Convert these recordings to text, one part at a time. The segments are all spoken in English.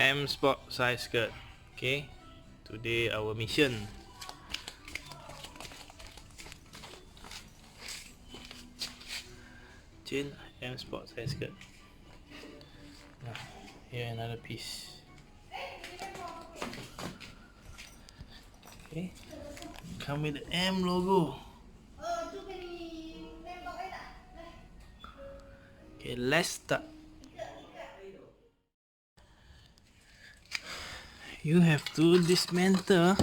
M Sport size skirt. Okay, today our mission. Chain M Sport size skirt. Now, here another piece. Okay, come with the M logo. Okay, let's start. You have to dismantle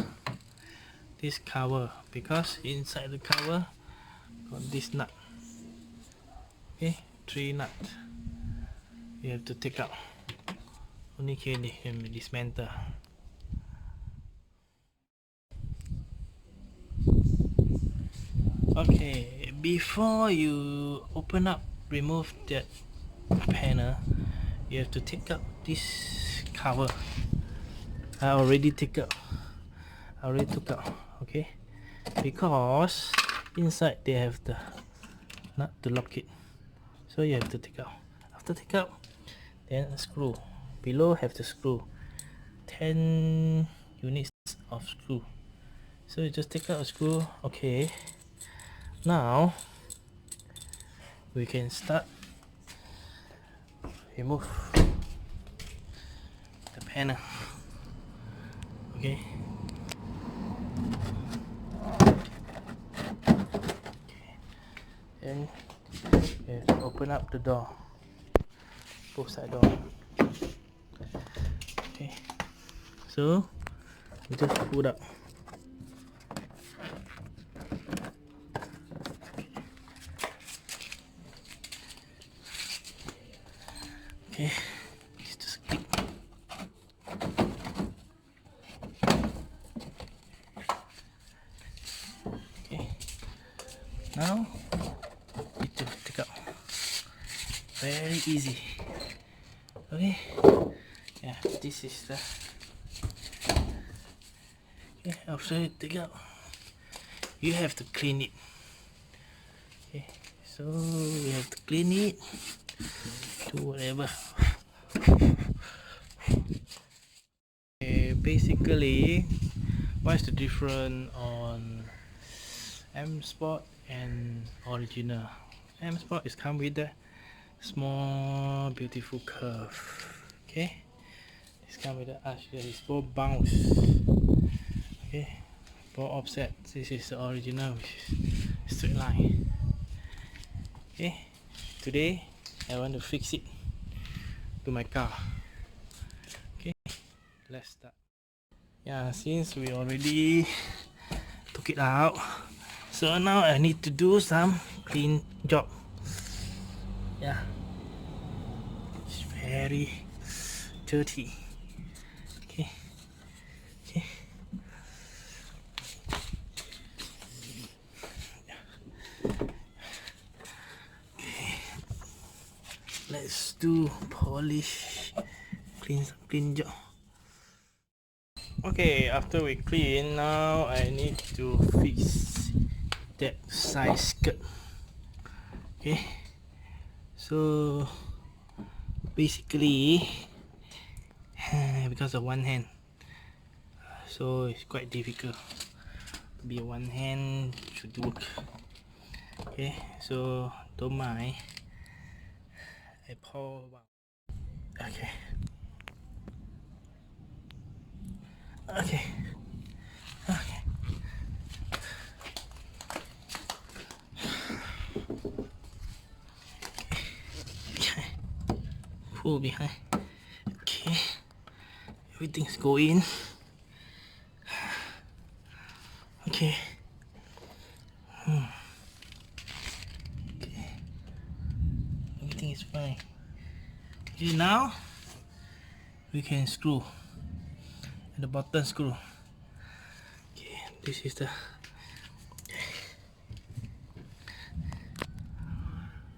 this cover because inside the cover got this nut. Okay, 3 nuts. You have to take out. Only here they can dismantle. Okay, before you open up, remove that panel, you have to take out this cover. I already took out. Okay, because inside they have the nut to lock it, so you have to take out. After take out, then a screw. Below have the screw, 10 units of screw. So you just take out a screw. Okay, now we can start remove the panel. Okay, then you have to open up the door, both side door. Okay, so you just put up. Okay, just click. Okay, now you just take out. Very easy. Okay, yeah, this is the. Okay, after you take out, you have to clean it. Okay, so you have to clean it. Do whatever. Okay, basically, what's the difference on M Sport and original? M Sport is come with the small beautiful curve. Okay, it's come with the arch. There is both bounce. Okay, both offset. This is the original, which is straight line. Okay, today I want to fix it to my car. Okay, let's start. Yeah, since we already took it out, so now I need to do some clean job. Yeah, it's very dirty. Okay, okay. Let's do polish, clean job. Okay, after we clean, now I need to fix that size skirt. Okay, so basically because of one hand, so it's quite difficult to be one hand should work. Okay, so don't mind, I pull about. Okay, okay, okay. Pull behind. Okay, everything's going. Okay. Okay, everything is fine. Okay, now we can screw at the bottom screw. Okay, this is the.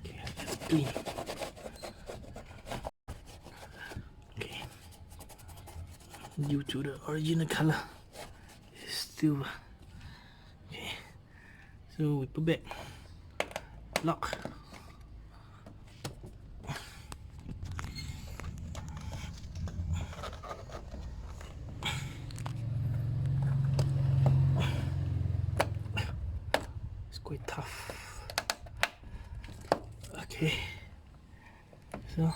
Okay, let's clean. Okay, due to the original color, it's still. Okay, so we put back, lock. quite tough. Okay, so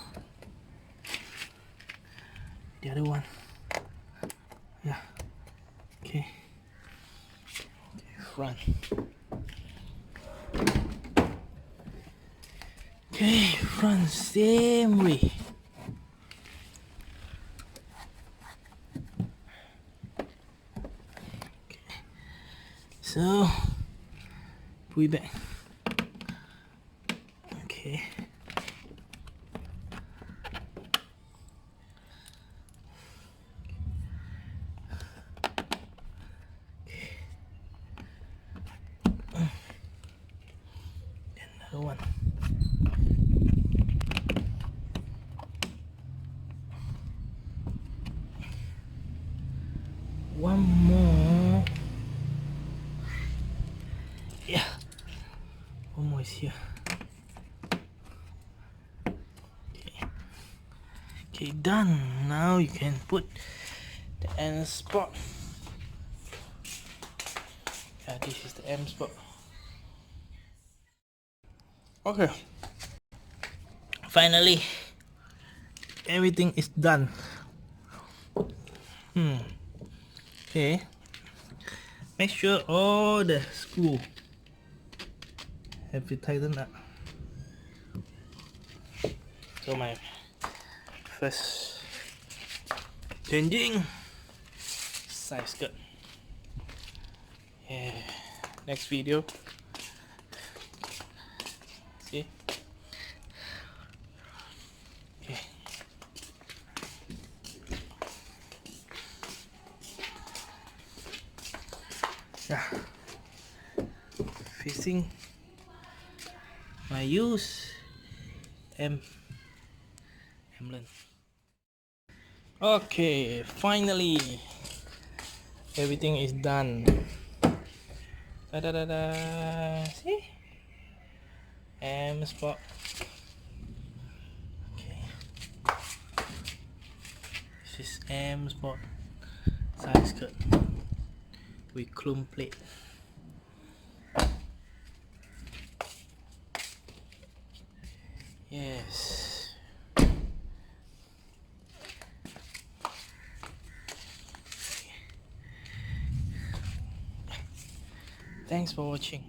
the other one, yeah, okay, front, okay, front same way. So, pull it back. Okay. Another one. One more. Yeah. One more is here. Okay, done. Now you can put the N spot. Yeah, this is the M spot. Okay. Finally, everything is done. Okay. Make sure all the screw have been tightened up. So my first changing side skirt. Yeah. Next video. See? Okay. Yeah. Facing my use emblem. Okay, finally everything is done. Da da da da. See? M spot. Okay. This is M spot side skirt with chrome plate. Yes. Thanks for watching.